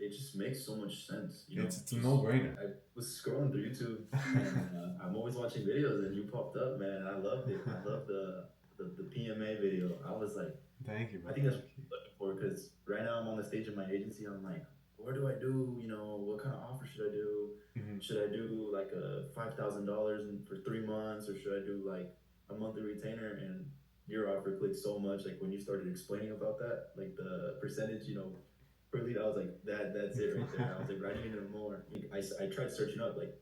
it just makes so much sense. It's a no-brainer. I was scrolling through YouTube and I'm always watching videos, and you popped up, man. I loved it. I love the PMA video. I was like, Thank you, bro. I think that's Thank what you. I'm looking for, because right now I'm on the stage of my agency. I'm like, where do I do? What kind of offer should I do? Hmm. Should I do like a $5,000 for 3 months, or should I do like a monthly retainer? And your offer clicked so much. Like when you started explaining about that, like the percentage, per lead, I was like, that's it right there. I was like, I need to know more. I tried searching up like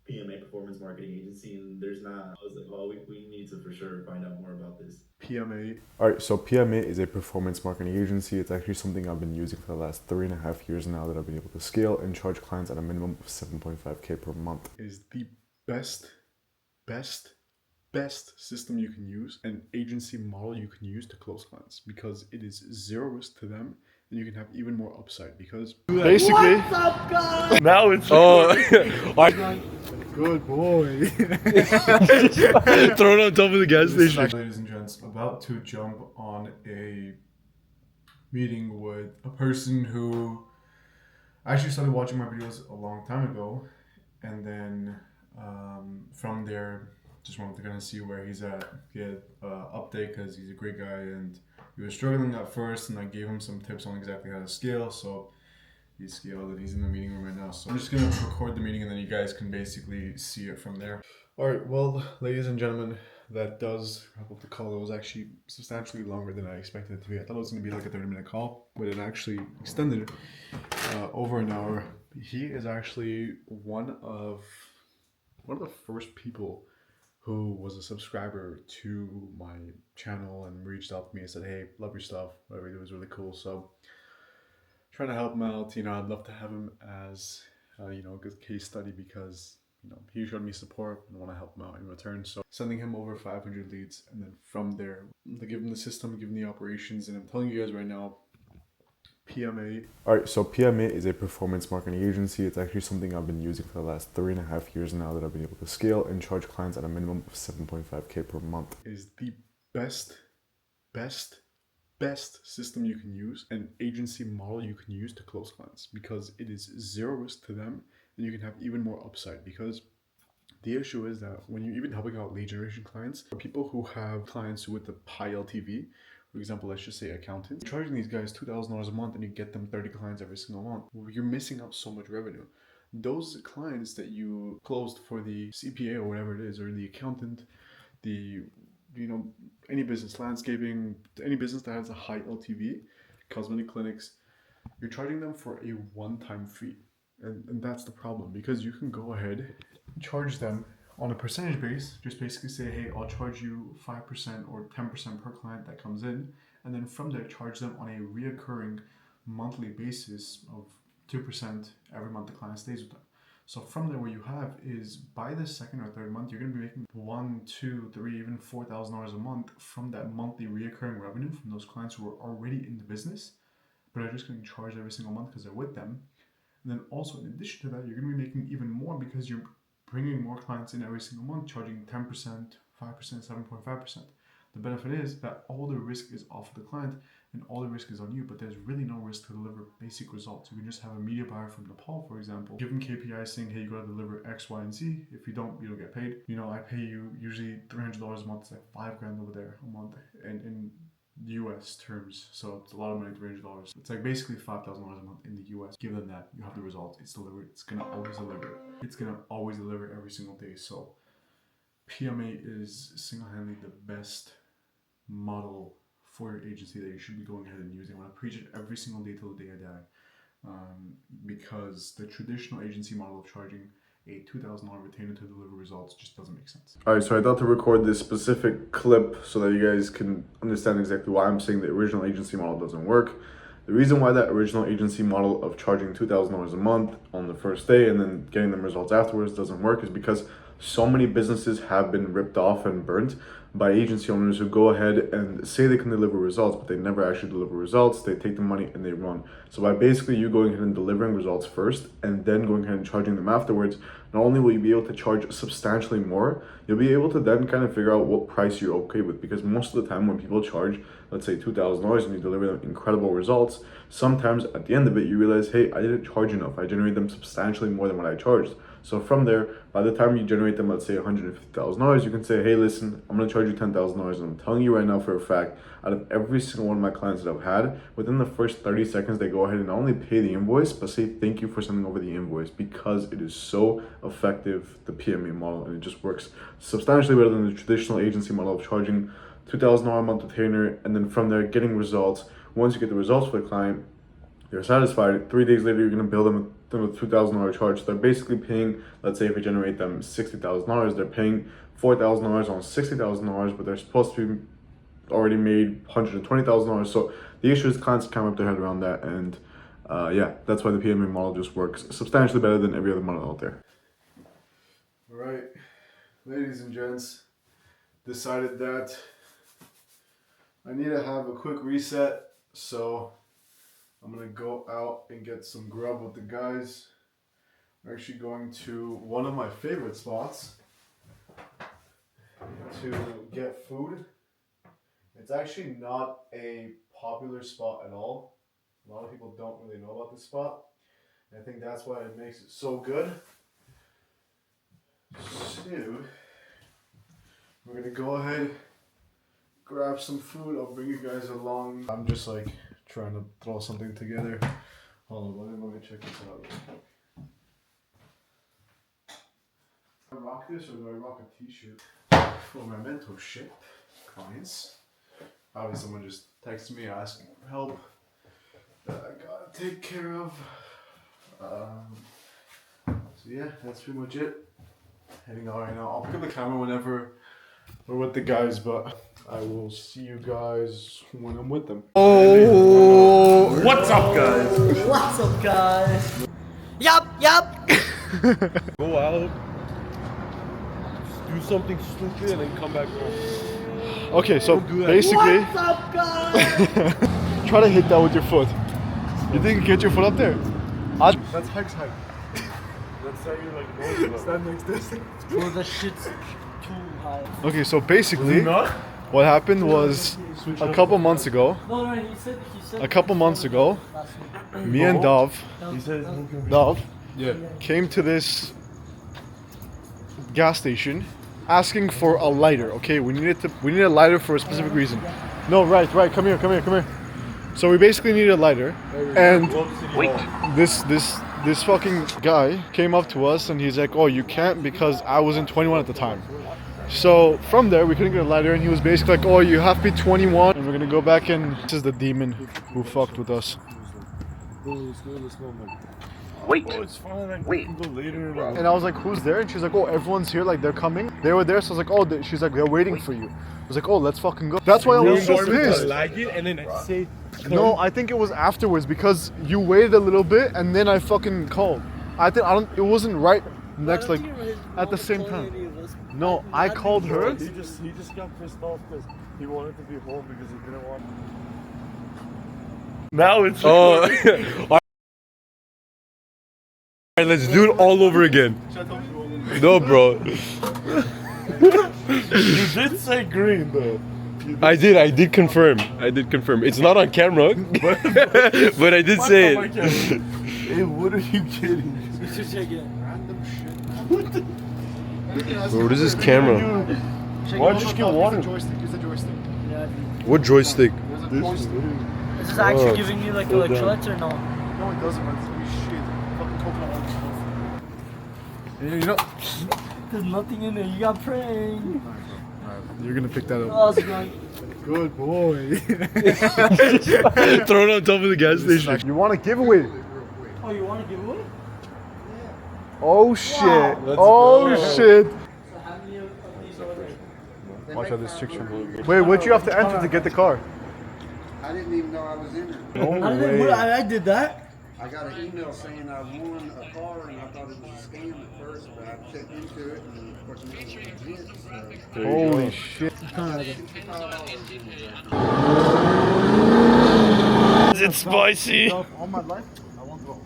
PMA Performance Marketing Agency, and there's not. I was like, oh, we need to for sure find out more about this. PMA. All right, so PMA is a performance marketing agency. It's actually something I've been using for the last 3.5 years now that I've been able to scale and charge clients at a minimum of 7.5K per month. Is the best, best, best system you can use, an agency model you can use to close clients, because it is zero risk to them, and you can have even more upside because basically now it's good boy. Thrown on top of the gas station. Ladies and gents, about to jump on a meeting with a person who actually started watching my videos a long time ago, and then from there just wanted to kind of see where he's at, get update, because he's a great guy and he was struggling at first, and I gave him some tips on exactly how to scale. So he scaled and he's in the meeting room right now. So I'm just gonna record the meeting and then you guys can basically see it from there. All right, well, ladies and gentlemen, that does wrap up the call. It was actually substantially longer than I expected it to be. I thought it was gonna be like a 30-minute call, but it actually extended over an hour. He is actually one of the first people who was a subscriber to my channel and reached out to me and said, hey, love your stuff, whatever you do is really cool. So trying to help him out. I'd love to have him as a good case study, because he showed me support and I want to help him out in return. So sending him over 500 leads, and then from there to give him the system, give him the operations. And I'm telling you guys right now, PMA. All right, so PMA is a performance marketing agency. It's actually something I've been using for the last 3.5 years now that I've been able to scale and charge clients at a minimum of 7.5K per month. Is the best, best, best system you can use, an agency model you can use to close clients, because it is zero risk to them, and you can have even more upside. Because the issue is that when you're even helping out lead generation clients, or people who have clients with a high LTV, for example, let's just say accountants, you're charging these guys $2,000 a month and you get them 30 clients every single month. You're missing out so much revenue. Those clients that you closed for the CPA or whatever it is, or the accountant, the any business, landscaping, any business that has a high LTV, cosmetic clinics, you're charging them for a one-time fee. And that's the problem, because you can go ahead and charge them on a percentage base. Just basically say, hey, I'll charge you 5% or 10% per client that comes in, and then from there charge them on a reoccurring monthly basis of 2% every month the client stays with them. So from there, what you have is, by the second or third month, you're going to be making $1,000, $2,000, $3,000, even $4,000 a month from that monthly reoccurring revenue from those clients who are already in the business, but are just getting charged every single month because they're with them. And then also, in addition to that, you're going to be making even more because you're bringing more clients in every single month, charging 10%, 5%, 7.5%. The benefit is that all the risk is off the client and all the risk is on you, but there's really no risk to deliver basic results. You can just have a media buyer from Nepal, for example, give them KPIs saying, hey, you got to deliver X, Y, and Z. If you don't get paid. I pay you usually $300 a month. It's like $5,000 over there a month, and in US terms, so it's a lot of money, $300. It's like basically $5,000 a month in the US. Give them that, you have the results, it's delivered, it's gonna always deliver. It's gonna always deliver every single day. So PMA is single-handedly the best model for your agency that you should be going ahead and using. I want to preach it every single day till the day I die, because the traditional agency model of charging a $2,000 retainer to deliver results just doesn't make sense. All right, so I thought to record this specific clip so that you guys can understand exactly why I'm saying the original agency model doesn't work. The reason why that original agency model of charging $2,000 a month on the first day and then getting them results afterwards doesn't work is because So many businesses have been ripped off and burnt by agency owners who go ahead and say they can deliver results, but they never actually deliver results. They take the money and they run. So by basically you going ahead and delivering results first and then going ahead and charging them afterwards, not only will you be able to charge substantially more, you'll be able to then kind of figure out what price you're okay with. Because most of the time when people charge, let's say $2,000 and you deliver them incredible results, sometimes at the end of it, you realize, hey, I didn't charge enough. I generated them substantially more than what I charged. So from there, by the time you generate them, let's say $150,000, you can say, hey, listen, I'm gonna charge you $10,000. And I'm telling you right now for a fact, out of every single one of my clients that I've had, within the first 30 seconds, they go ahead and not only pay the invoice, but say thank you for sending over the invoice, because it is so effective, the PMA model, and it just works substantially better than the traditional agency model of charging $2,000 a month retainer, and then from there, getting results. Once you get the results for the client, they're satisfied. 3 days later, you're gonna bill them with $2,000 charge. So they're basically paying, let's say if you generate them $60,000, they're paying $4,000 on $60,000, but they're supposed to be already made $120,000. So the issue is clients can't wrap their head around that, and yeah, that's why the PMA model just works substantially better than every other model out there. All right, ladies and gents, decided that I need to have a quick reset, so I'm gonna go out and get some grub with the guys. We're actually going to one of my favorite spots to get food. It's actually not a popular spot at all. A lot of people don't really know about this spot. And I think that's why it makes it so good. So, we're gonna go ahead, grab some food. I'll bring you guys along. I'm just like trying to throw something together. Hold on, let me check this out. Do I rock this or do I rock a t-shirt? For my mentorship clients. Obviously someone just texted me asking for help that I gotta take care of. So yeah, that's pretty much it. Heading out right now. I'll pick up the camera whenever we're with the guys, but I will see you guys when I'm with them. Oh, what's up, guys? What's up, guys? Yup. Go out, do something stupid, and then come back home. Okay, so Don't do that. basically, What's up, guys? try to hit that with your foot. You think you can get your foot up there? That's Hike's height. That's how you like go. Stand next to this. Bro, the shit's too high. Okay, so basically, what happened was a couple months ago. No, he said. A couple months ago, me and Dov He says, came to this gas station asking for a lighter. Okay, we needed a lighter for a specific reason. No, right, come here. So we basically needed a lighter, and this fucking guy came up to us and he's like, oh, you can't because I wasn't 21 at the time. So from there we couldn't get a lighter, and he was basically like, oh, you have to be 21 and we're gonna go back, and this is the demon who fucked with us. wait. Oh, it's fine. We can go later. And I was like, who's there? And she's like, oh, everyone's here, like they're coming. They were there, so I was like, oh, she's like, they're waiting for you. I was like, oh, let's fucking go. That's why I was so pissed. Like it, and then I say, No, I think it was afterwards because you waited a little bit and then I fucking called. It wasn't right next, like at the same time. No, I called her. He just got pissed off because he wanted to be home because he didn't want. Now it's. Oh. Alright, let's do it all over again. No, bro. You did say green though. I did confirm. It's not on camera, but I did say it. Hey, what are you kidding? You should check it. Bro, what is this camera? Why don't you just get water? Use the joystick. Yeah. What joystick? Is this actually giving you like electrolytes or no? No, it doesn't, man. It's shit. Fucking coconut water. You know, There's nothing in there. You got pranked. you're gonna pick that up. Oh, it's like, Good boy. Throw it on top of the gas station. You want a giveaway? oh, you want to give away? Oh shit. Let's Oh go. shit. So how many of these are there? Watch out this chick from. Wait, what'd you have to enter to get the car? I didn't even know I was in it. No I did that. I got an email saying I won a car, and I thought it was a scam at first, but I checked into it, and of course it was legit. So Holy shit. $65 in it right now. Is it spicy? All my life, I won't go.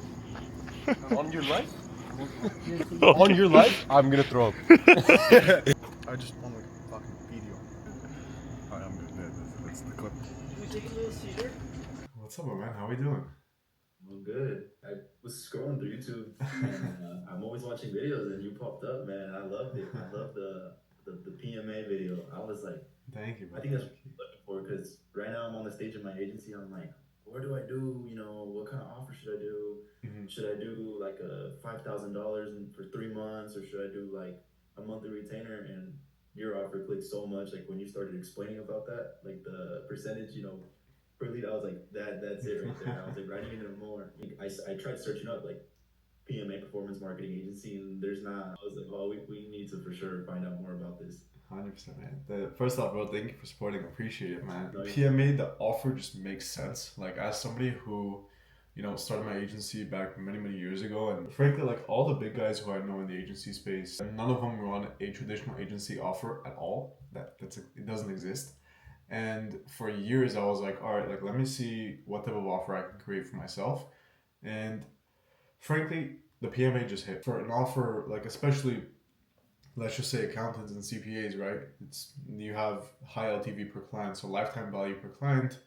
On your life? On your life? I'm gonna throw up. I just want like a fucking video. Alright, I'm good. That's the clip. Can we take a little cedar? What's up, man? How we doing? I'm good. I was scrolling through YouTube and I'm always watching videos and you popped up, man. I loved it. I love the PMA video. I was like, Thank you, bro. I think that's what I'm looking for because right now I'm on the stage of my agency. I'm like, where do I do? You know, what kind of offer should I do? Should I do like a $5,000 for 3 months, or should I do like a monthly retainer? And your offer clicked so much. Like when you started explaining about that, like the percentage, you know, per lead, I was like, that's it right there. I was like writing it more. I tried searching up like PMA Performance Marketing Agency, and there's not. I was like, oh, we need to for sure find out more about this. 100%, man. First off, bro, thank you for supporting. I appreciate it, man. No, PMA, the offer just makes sense. Like, as somebody who, you know, started my agency back many years ago, and frankly, like all the big guys who I know in the agency space, none of them run a traditional agency offer at all. It doesn't exist. And for years, I was like, all right, like let me see what type of offer I can create for myself. And frankly, the PMA just hit for an offer, like especially, let's just say accountants and CPAs, right? You have high LTV per client, so lifetime value per client,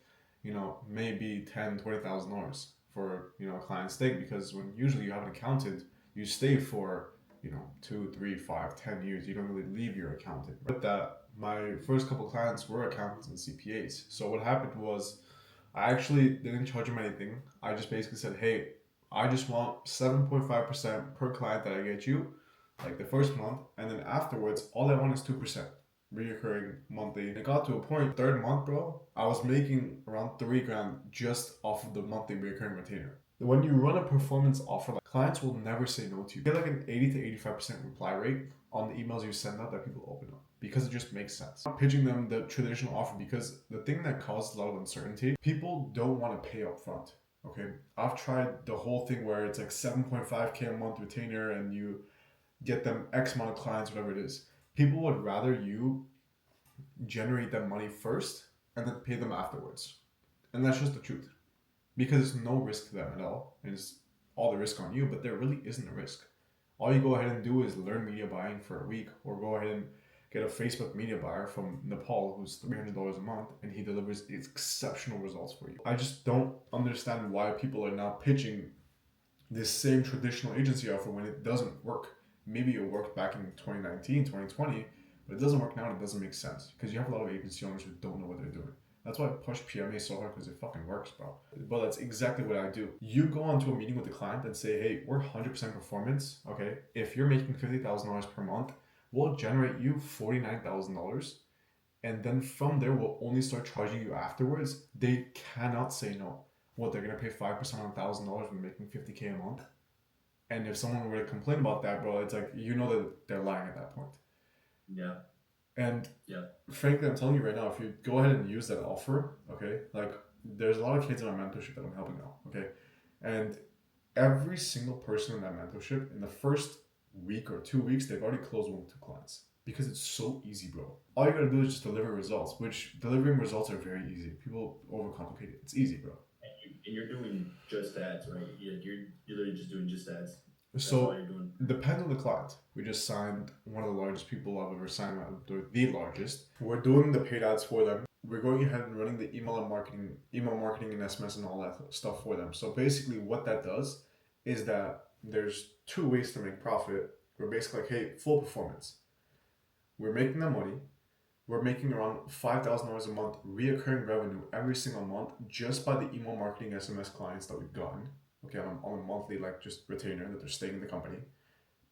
you know, maybe $10,000-$20,000 for, you know, a client's stake, because when usually you have an accountant, you stay for, you know, 2, 3, 5, 10 years. You don't really leave your accountant. With that, my first couple clients were accountants and CPAs. So what happened was I actually didn't charge them anything. I just basically said, hey, I just want 7.5% per client that I get you, like the first month, and then afterwards, all I want is 2%. Reoccurring monthly. It got to a point, third month, bro, I was making around $3,000 just off of the monthly reoccurring retainer. When you run a performance offer, like, clients will never say no to you. You get like an 80 to 85% reply rate on the emails you send out that people open up, because it just makes sense. I'm pitching them the traditional offer because the thing that causes a lot of uncertainty, people don't want to pay up front. Okay, I've tried the whole thing where it's like 7.5K a month retainer and you get them X amount of clients, whatever it is. People would rather you generate that money first and then pay them afterwards. And that's just the truth. Because it's no risk to them at all. And it's all the risk on you, but there really isn't a risk. All you go ahead and do is learn media buying for a week, or go ahead and get a Facebook media buyer from Nepal who's $300 a month, and he delivers exceptional results for you. I just don't understand why people are now pitching this same traditional agency offer when it doesn't work. Maybe it worked back in 2019, 2020, but it doesn't work now and it doesn't make sense because you have a lot of agency owners who don't know what they're doing. That's why I push PMA so hard, because it fucking works, bro. But that's exactly what I do. You go onto a meeting with the client and say, hey, we're 100% performance, okay? If you're making $50,000 per month, we'll generate you $49,000. And then from there, we'll only start charging you afterwards. They cannot say no. What, they're gonna pay 5% on $1,000 when making $50K a month? And if someone were to complain about that, bro, it's like, you know that they're lying at that point. Yeah. And yeah, frankly, I'm telling you right now, if you go ahead and use that offer, okay, like there's a lot of kids in my mentorship that I'm helping now, okay, and every single person in that mentorship, in the first week or 2 weeks, they've already closed 1 or 2 clients, because it's so easy, bro. All you gotta do is just deliver results, which delivering results are very easy. People overcomplicate it. It's easy, bro. And you're doing just ads, right? You're literally just doing just ads. That's So all you're doing. Depends on the client. We just signed one of the largest people I've ever signed. The largest. We're doing the paid ads for them. We're going ahead and running the email marketing and SMS and all that stuff for them. So basically, what that does is that there's 2 ways to make profit. We're basically like, hey, full performance. We're making them money. We're making around $5,000 a month reoccurring revenue every single month just by the email marketing SMS clients that we've gotten. Okay, on a monthly, like, just retainer that they're staying in the company.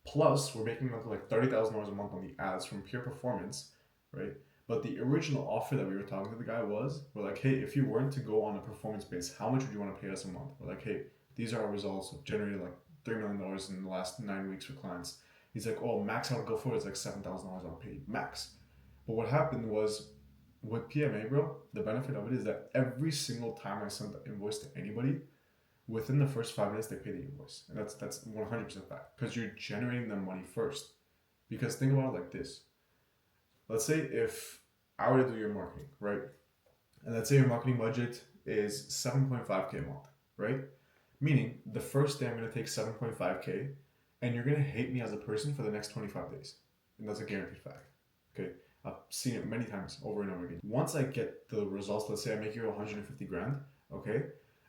Plus, we're making like $30,000 a month on the ads from pure performance, right? But the original offer that we were talking to the guy was, we're like, hey, if you weren't to go on a performance base, how much would you want to pay us a month? We're like, hey, these are our results. We've generated like $3 million in the last 9 weeks for clients. He's like, oh, max I would go for is like $7,000 I would pay, max. But what happened was, with PMA, bro, the benefit of it is that every single time I sent the invoice to anybody, within the first 5 minutes they pay the invoice, and that's 100% fact, because you're generating them money first. Because think about it like this: let's say if I were to do your marketing, right, and let's say your marketing budget is 7.5K a month, right? Meaning the first day I'm going to take 7.5K, and you're going to hate me as a person for the next 25 days, and that's a guaranteed fact. Okay, I've seen it many times over and over again. Once I get the results, let's say I make you 150 grand, okay,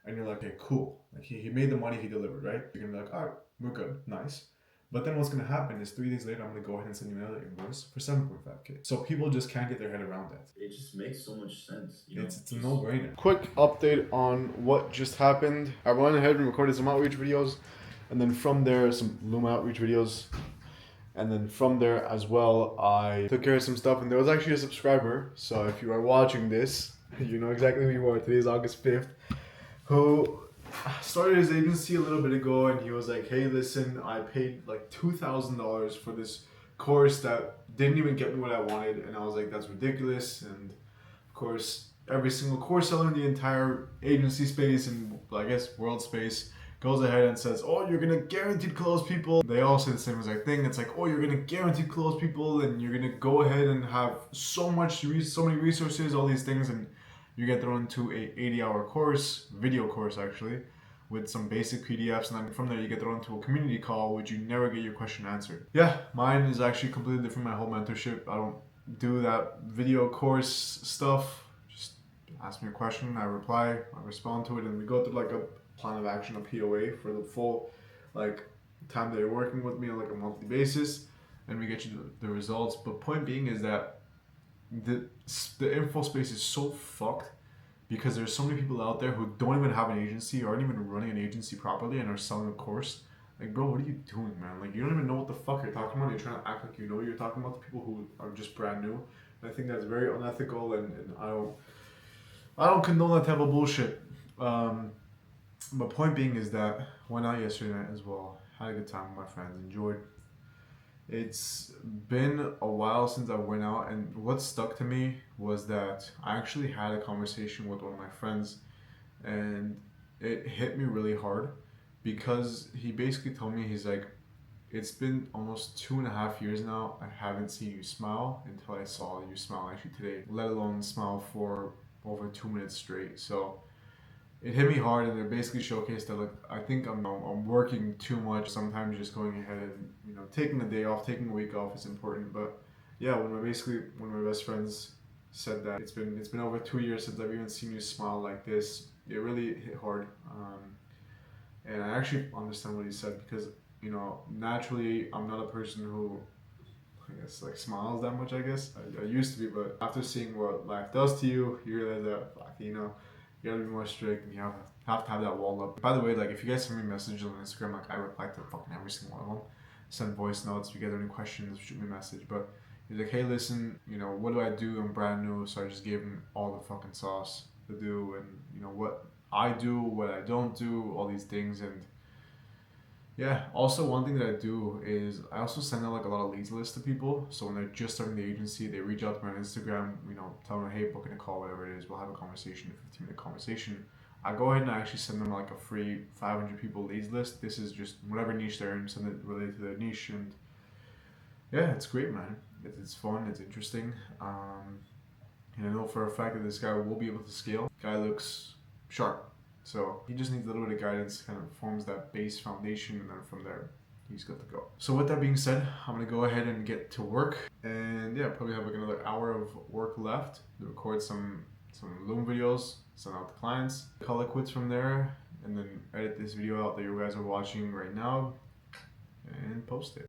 and you're like, okay, cool, like he made the money, he delivered, right? You're gonna be like, all right, we're good, nice. But then what's gonna happen is 3 days later, I'm gonna go ahead and send you another invoice for 7.5K. So people just can't get their head around that. It just makes so much sense. You know? It's a no-brainer. Quick update on what just happened. I went ahead and recorded some outreach videos, and then from there, some Loom outreach videos. And then from there as well, I took care of some stuff, and there was actually a subscriber. So if you are watching this, you know exactly who you are. Today is August 5th, who started his agency a little bit ago, and he was like, hey, listen, I paid like $2,000 for this course that didn't even get me what I wanted. And I was like, that's ridiculous. And of course, every single course seller in the entire agency space, and I guess world space, goes ahead and says, oh, you're gonna guaranteed close people. They all say the same exact thing. It's like, oh, you're gonna guaranteed close people, and you're gonna go ahead and have so many resources, all these things, and you get thrown into a 80-hour course, video course actually, with some basic PDFs, and then from there you get thrown into a community call, which you never get your question answered. Yeah, mine is actually completely different. My whole mentorship, I don't do that video course stuff. Just ask me a question, I reply, I respond to it, and we go through like a plan of action, a POA for the full like time that you're working with me on like a monthly basis, and we get you the results. But point being is that the info space is so fucked, because there's so many people out there who don't even have an agency, or aren't even running an agency properly, and are selling a course. Like, bro, what are you doing, man? Like, you don't even know what the fuck you're talking about. You're trying to act like you know what you're talking about to people who are just brand new. And I think that's very unethical, and I don't condone that type of bullshit. But point being is that went out yesterday night as well. Had a good time with my friends. Enjoyed. It's been a while since I went out, and what stuck to me was that I actually had a conversation with one of my friends, and it hit me really hard, because he basically told me, he's like, it's been almost 2.5 years now. I haven't seen you smile until I saw you smile actually today, let alone smile for over 2 minutes straight. So it hit me hard, and it basically showcased that, like, I think I'm working too much. Sometimes just going ahead and, you know, taking a day off, taking a week off is important. But yeah, when my best friends said that it's been over 2 years since I've even seen you smile like this, it really hit hard. And I actually understand what he said, because, you know, naturally I'm not a person who, I guess, like, smiles that much. I guess I used to be, but after seeing what life does to you, you realize that, like, you know, you gotta be more strict, and you have to have that wall up. By the way, like, if you guys send me messages on Instagram, like, I reply to fucking every single one of them. Send voice notes. If you get any questions, shoot me a message. But he's like, hey, listen, you know, what do I do? I'm brand new, so I just gave him all the fucking sauce to do, and, you know, what I do, what I don't do, all these things. And yeah, also one thing that I do is I also send out like a lot of leads lists to people. So when they're just starting the agency, they reach out to me on Instagram, you know, tell them, hey, book in a call, whatever it is, we'll have a conversation, a 15-minute conversation. I go ahead and I actually send them like a free 500 people leads list. This is just whatever niche they're in, send it related to their niche. And yeah, it's great, man. It's fun, it's interesting. And I know for a fact that this guy will be able to scale. Guy looks sharp. So he just needs a little bit of guidance, kind of forms that base foundation, and then from there, he's good to go. So with that being said, I'm gonna go ahead and get to work. And yeah, probably have like another hour of work left to record some Loom videos, send out to clients, call it quits from there, and then edit this video out that you guys are watching right now, and post it.